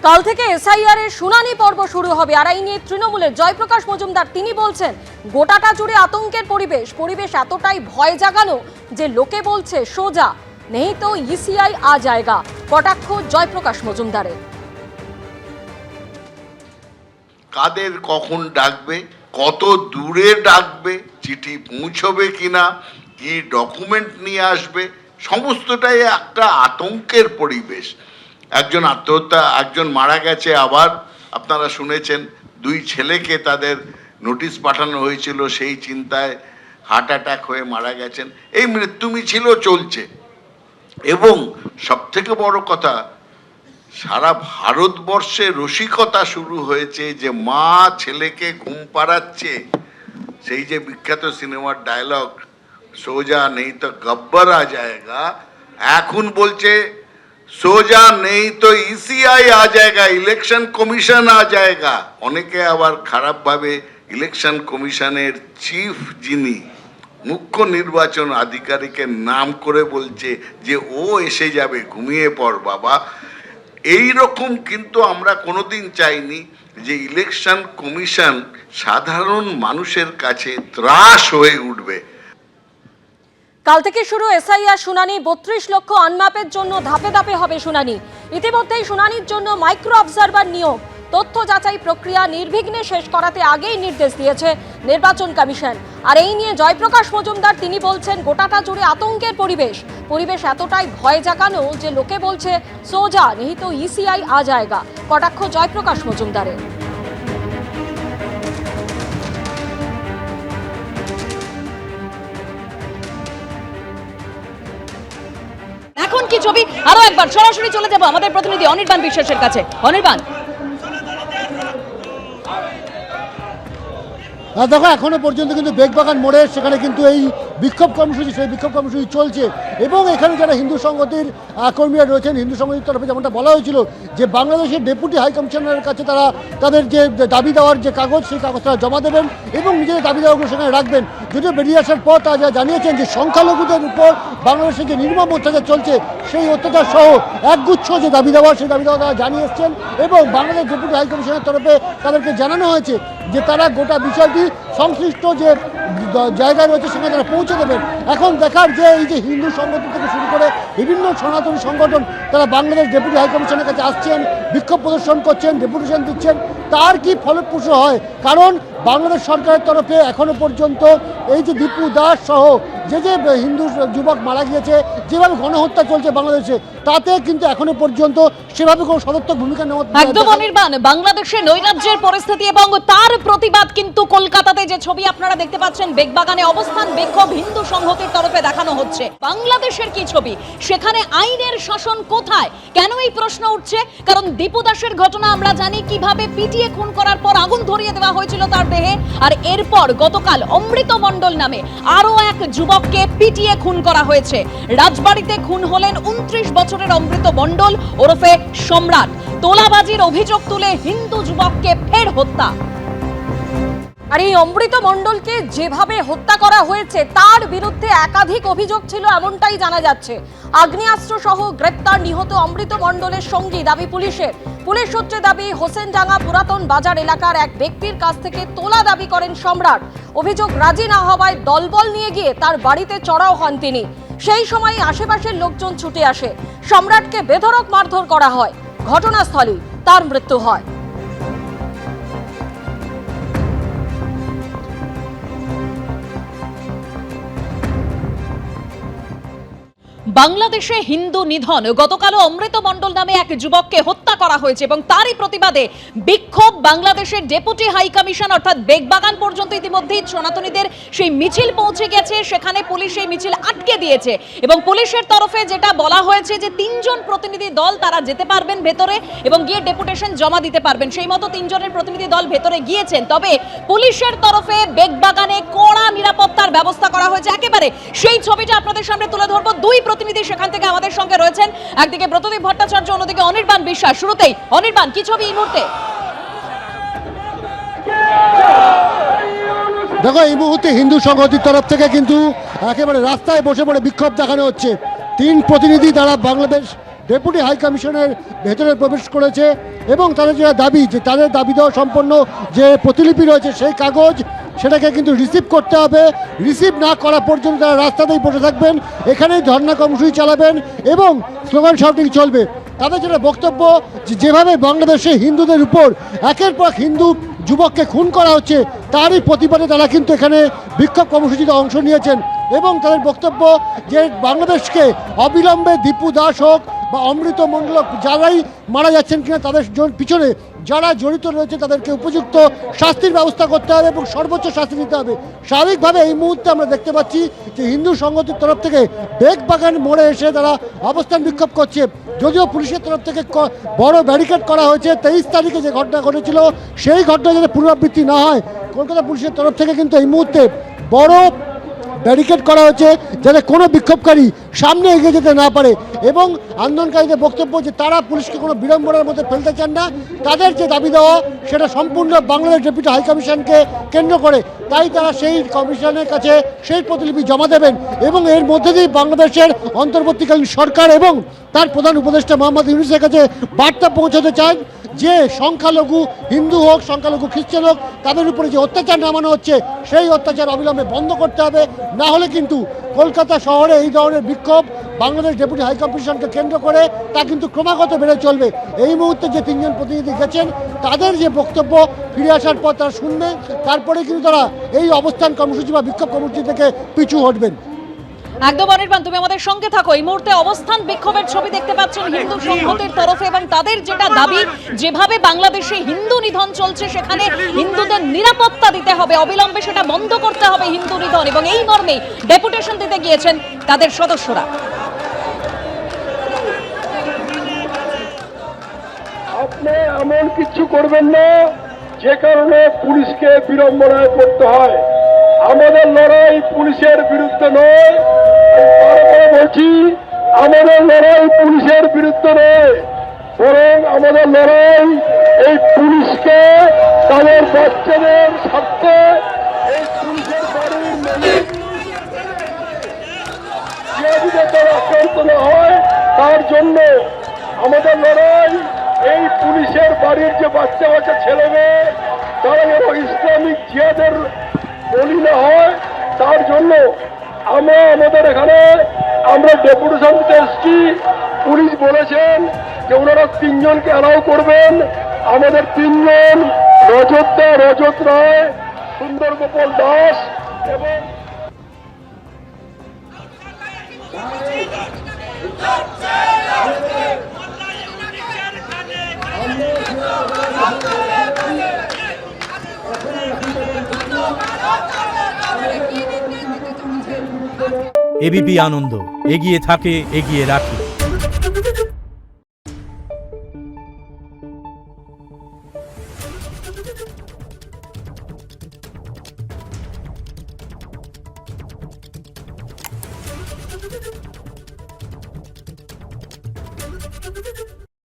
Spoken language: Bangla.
কাল থেকে এসআইআর এর শুনানি পর্ব শুরু হবে। আর এই নিয়ে তৃণমূলের জয়প্রকাশ মজুমদার তিনি বলছেন, গোটাটা জুড়ে আতঙ্কের পরিবেশ এতটাই ভয় জাগানো যে লোকে বলছে সোজা নেই তো ইসিআই আ জায়গা। কটাক্ষ জয়প্রকাশ মজুমদারের। কাদের কখন ডাকবে, কত দূরে ডাকবে, চিঠি পৌঁছবে কিনা, কি ডকুমেন্ট নিয়ে আসবে, সমস্তটাই একটা আতঙ্কের পরিবেশ। একজন আত্মহত্যা, একজন মারা গেছে, আবার আপনারা শুনেছেন 2 ছেলেকে তাদের নোটিশ পাঠানো হয়েছিল, সেই চিন্তায় হার্ট অ্যাটাক হয়ে মারা গেছেন। এই মৃত্যু মিছিল চলছে এবং সবথেকে বড় কথা, সারা ভারতবর্ষে রসিকতা শুরু হয়েছে যে মা ছেলেকে ঘুম পাড়াচ্ছে। সেই যে বিখ্যাত সিনেমার ডায়লগ সোজা নেই তো গব্বর আ জায়গা, এখন বলছে সোজা নেই তো ইসিআই আ জায়গা, ইলেকশন কমিশন আ জায়গা। অনেকে আবার খারাপভাবে ইলেকশন কমিশনের চিফ যিনি মুখ্য নির্বাচন আধিকারিকের নাম করে বলছে যে ও এসে যাবে, ঘুমিয়ে পড় বাবা। এই রকম কিন্তু আমরা কোনোদিন চাইনি যে ইলেকশন কমিশন সাধারণ মানুষের কাছে ত্রাস হয়ে উঠবে। কাল থেকে শুরু এসআইআর শুনানি। 32 লক্ষ আনম্যাপের জন্য ধাপে ধাপে হবে শুনানি। ইতিমধ্যেই শুনানির জন্য মাইক্রো অবজারভার নিয়োগ, তথ্য যাচাই প্রক্রিয়া নির্বিঘ্নে শেষ করাতে আগেই নির্দেশ দিয়েছে নির্বাচন কমিশন। আর এই নিয়ে জয়প্রকাশ মজুমদার তিনি বলছেন, গোটাটা জুড়ে আতঙ্কের পরিবেশ এতটাই ভয় জাগানো যে লোকে বলছে সোজা নেই তো ইসিআই আ জায়গা। কটাক্ষ জয়প্রকাশ মজুমদারের। এখন কি ছবি, আরো একবার সরাসরি চলে যাব আমাদের প্রতিনিধি অনির্বাণ বিশ্বাসের কাছে। অনির্বাণ, দেখো এখনো পর্যন্ত কিন্তু বেগবাগান মোড়ে সেখানে কিন্তু এই বিক্ষোভ কর্মসূচি, সেই বিক্ষোভ কর্মসূচি চলছে এবং এখানে যারা হিন্দু সংগতির কর্মীরা রয়েছেন, হিন্দু সংগতির তরফে যেমনটা বলা হয়েছিল যে বাংলাদেশের ডেপুটি হাই কমিশনারের কাছে তারা তাদের যে দাবি দেওয়ার যে কাগজ, সেই কাগজ তারা জমা দেবেন এবং নিজেদের দাবি দেওয়াগুলো সেখানে রাখবেন। যদিও বেরিয়ে আসার পর তারা যা জানিয়েছেন যে সংখ্যালঘুদের উপর বাংলাদেশে যে নির্মম অত্যাচার চলছে, সেই অত্যাচার সহ একগুচ্ছ যে দাবি দেওয়া, সেই দাবি দেওয়া তারা জানিয়ে এসছেন এবং বাংলাদেশ ডেপুটি হাই কমিশনের তরফে তাদেরকে জানানো হয়েছে যে তারা গোটা বিষয়টি সংশ্লিষ্ট যে জায়গায় রয়েছে সেখানে তারা পৌঁছে দেবেন। এখন দেখার যে এই যে হিন্দু সংগঠন থেকে শুরু করে বিভিন্ন সনাতনী সংগঠন তারা বাংলাদেশ ডেপুটি হাই কমিশনের কাছে আসছেন, বিক্ষোভ প্রদর্শন করছেন, ডেপুটেশন দিচ্ছেন, তার কি ফলপ্রসূ হয়। কারণ বাংলাদেশ সরকারের তরফে এখনো পর্যন্ত এই যে দীপু দাস সহ যে হিন্দু যুবক মারা গিয়েছে, যেভাবে গণহত্যা চলছে বাংলাদেশে, তাতে কিন্তু এখনো পর্যন্ত সেভাবে কোনো সদর্থক ভূমিকা নেওয়া। একদম অনির্বাণ, বাংলাদেশে নৈরাজ্যের পরিস্থিতি এবং তার প্রতিবাদ কিন্তু কলকাতাতে যে ছবি আপনারা দেখতে পাচ্ছেন, বেগবাগানে অবস্থান বিক্ষোভ হিন্দু সংহতির তরফে দেখানো হচ্ছে। বাংলাদেশের কি ছবি, সেখানে আইনের শাসন কোথায়? কেন এই প্রশ্ন উঠছে? কারণ দীপু দাসের ঘটনা আমরা জানি, কিভাবে পিটিয়ে খুন করার পর আগুন ধরিয়ে দেওয়া হয়েছিল তার দেহে, আর এরপর গতকাল অমৃত মণ্ডল নামে আরো এক যুবককে পিটিয়ে খুন করা হয়েছে। রাজবাড়িতে খুন হলেন 29 বছরের অমৃত মণ্ডল ওরফে সম্রাট। তোলাবাজির অভিযোগ তুলে হিন্দু যুবককে ফের হত্যা। আর এই অমৃত মণ্ডলকে যেভাবে হত্যা করা হয়েছে তার বিরুদ্ধে একাধিক অভিযোগ ছিল এমনটাই জানা যাচ্ছে। আগ্নেয়াস্ত্র সহ গ্রেপ্তার নিহত অমৃত মণ্ডলের সঙ্গী দাবি পুলিশের। পুলিশ সূত্রে দাবি, হোসেনডাঙ্গা পুরাতন বাজার এলাকার এক ব্যক্তির কাছ থেকে তোলা দাবি করেন সম্রাট। অভিযোগ, রাজি না হওয়ায় দলবল নিয়ে গিয়ে তার বাড়িতে চড়াও হন তিনি। সেই সময় আশেপাশের লোকজন ছুটে আসে, সম্রাটকে বেধড়ক মারধর করা হয়। ঘটনাস্থলেই তার মৃত্যু হয়। বাংলাদেশে হিন্দু নিধন, গতকালও অমৃত মণ্ডল নামে এক যুবককে হত্যা করা হয়েছে এবং তারই প্রতিবাদে বিক্ষোভ বাংলাদেশের ডেপুটি হাই কমিশন অর্থাৎ বেগবাগান পর্যন্ত ইতিমধ্যেই সনাতনীদের সেই মিছিল পৌঁছে গেছে। সেখানে পুলিশ সেই মিছিল আটকে দিয়েছে এবং পুলিশের তরফে যেটা বলা হয়েছে যে 3 জন প্রতিনিধি দল তারা যেতে পারবেন ভেতরে এবং গিয়ে ডেপুটেশন জমা দিতে পারবেন। সেই মতো 3 জনের প্রতিনিধি দল ভেতরে গিয়েছেন। তবে পুলিশের তরফে বেগবাগানে কড়া নিরাপত্তার ব্যবস্থা করা হয়েছে। একেবারে সেই ছবিটা আপনাদের সামনে তুলে ধরবো। 2 প্রতিনিধি সেখান থেকে আমাদের সঙ্গে রয়েছেন, একদিকে ব্রতদীপ ভট্টাচার্য, অন্যদিকে অনির্বাণ বিশ্বাস। শুরুতেই অনির্বাণ, কি ছবি এই মুহূর্তে? দেখো এই মুহূর্তে হিন্দু সংগঠির তরফ থেকে কিন্তু একেবারে রাস্তায় বসে পড়ে বিক্ষোভ দেখানো হচ্ছে। 3 প্রতিনিধি তারা বাংলাদেশ ডেপুটি হাই কমিশনের ভেতরে প্রবেশ করেছে এবং তাদের যে দাবি, যে তাদের দাবি দেওয়া সম্পন্ন যে প্রতিলিপি রয়েছে সেই কাগজ, সেটাকে কিন্তু রিসিভ করতে হবে। রিসিভ না করা পর্যন্ত তারা রাস্তাতেই বসে থাকবেন, এখানেই ধর্ণা কর্মসূচি চালাবেন এবং স্লোগান শাউটিং চলবে। তাদের যেটা বক্তব্য, যেভাবে বাংলাদেশে হিন্দুদের উপর একের পর হিন্দু যুবককে খুন করা হচ্ছে, তারই প্রতিবাদে তারা কিন্তু এখানে বিক্ষোভ কর্মসূচিতে অংশ নিয়েছেন এবং তাদের বক্তব্য যে বাংলাদেশকে অবিলম্বে দীপু দাস হোক বা অমৃত মণ্ডল, যারাই মারা যাচ্ছেন কিনা তাদের পিছনে যারা জড়িত রয়েছে তাদেরকে উপযুক্ত শাস্তির ব্যবস্থা করতে হবে এবং সর্বোচ্চ শাস্তি দিতে হবে। স্বাভাবিকভাবে এই মুহূর্তে আমরা দেখতে পাচ্ছি যে হিন্দু সংগঠনের তরফ থেকে বেগবাগান মোড়ে এসে তারা অবস্থান বিক্ষোভ করছে। যদিও পুলিশের তরফ থেকে বড় ব্যারিকেড করা হয়েছে, 23 তারিখে যে ঘটনা ঘটেছিল সেই ঘটনা যাতে পুনরাবৃত্তি না হয়, কলকাতা পুলিশের তরফ থেকে কিন্তু এই মুহূর্তে বড় ব্যারিকেড করা হয়েছে যাতে কোনো বিক্ষোভকারী সামনে এগিয়ে যেতে না পারে এবং আন্দোলনকারীদের বক্তব্য যে তারা পুলিশকে কোনো বিড়ম্বনার মধ্যে ফেলতে চান না। তাদের যে দাবি দেওয়া সেটা সম্পূর্ণ বাংলাদেশ ডেপুটি হাই কমিশনকে কেন্দ্র করে, তাই তারা সেই কমিশনের কাছে সেই প্রতিলিপি জমা দেবেন এবং এর মধ্যে দিয়ে বাংলাদেশের অন্তর্বর্তীকালীন সরকার এবং তার প্রধান উপদেষ্টা মোহাম্মদ ইউনূসের কাছে বার্তা পৌঁছাতে চান যে সংখ্যালঘু হিন্দু হোক, সংখ্যালঘু খ্রিস্টান হোক, তাদের উপরে যে অত্যাচার নামানো হচ্ছে সেই অত্যাচার অবিলম্বে বন্ধ করতে হবে। না হলে কিন্তু কলকাতা শহরে এই ধরনের বিক্ষোভ বাংলাদেশ ডেপুটি হাই কমিশনকে কেন্দ্র করে তা কিন্তু ক্রমাগত বেড়ে চলবে। এই মুহূর্তে যে 3 জন প্রতিনিধি গেছেন তাদের যে বক্তব্য ফিরে আসার পর তারা শুনবেন, তারপরে কিন্তু তারা এই অবস্থান কর্মসূচি বা বিক্ষোভ কর্মসূচি থেকে পিছু হটবেন। একদম অনির্বাণ, তুমি আমাদের সঙ্গে থাকো। এই মুহূর্তে অবস্থান বিক্ষোভের ছবি দেখতে পাচ্ছেন হিন্দু সংহতির তরফে এবং তাদের যেটা দাবি, যেভাবে বাংলাদেশে হিন্দু নিধন চলছে সেখানে হিন্দুদের নিরাপত্তা দিতে হবে, অবিলম্বে সেটা বন্ধ করতে হবে হিন্দু নিধন, এবং এই মর্মে ডেপুটেশন দিতে গিয়েছেন তাদের সদস্যরা। আপনি এমন কিছু করবেন না যে কারণে পুলিশকে বিড়ম্বনায় পড়তে হয়। আমাদের লড়াই পুলিশের বিরুদ্ধে নয়, তারপরে বলছি আমাদের লড়াই পুলিশের বিরুদ্ধে নয়, বরং আমাদের লড়াই এই পুলিশকে তাদের বাচ্চাদের স্বার্থে এই পুলিশের বাড়ির আক্রান্ত না হয় তার জন্য আমাদের লড়াই এই পুলিশের বাড়ির যে বাচ্চা বাচ্চা ছেলে মেয়ে তারা যেন ইসলামিক জিহাদের বলি না হয় তার জন্য আমাদের এখানে আমরা ডেপুটেশন দিতে এসেছি। পুলিশ বলেছেন যে ওনারা 3 জনকে অ্যালাউ করবেন। আমাদের 3 জন রজত রায়, সুন্দর গোপাল দাস এবং এবিপি আনন্দ, এগিয়ে থাকে, এগিয়ে রাখে।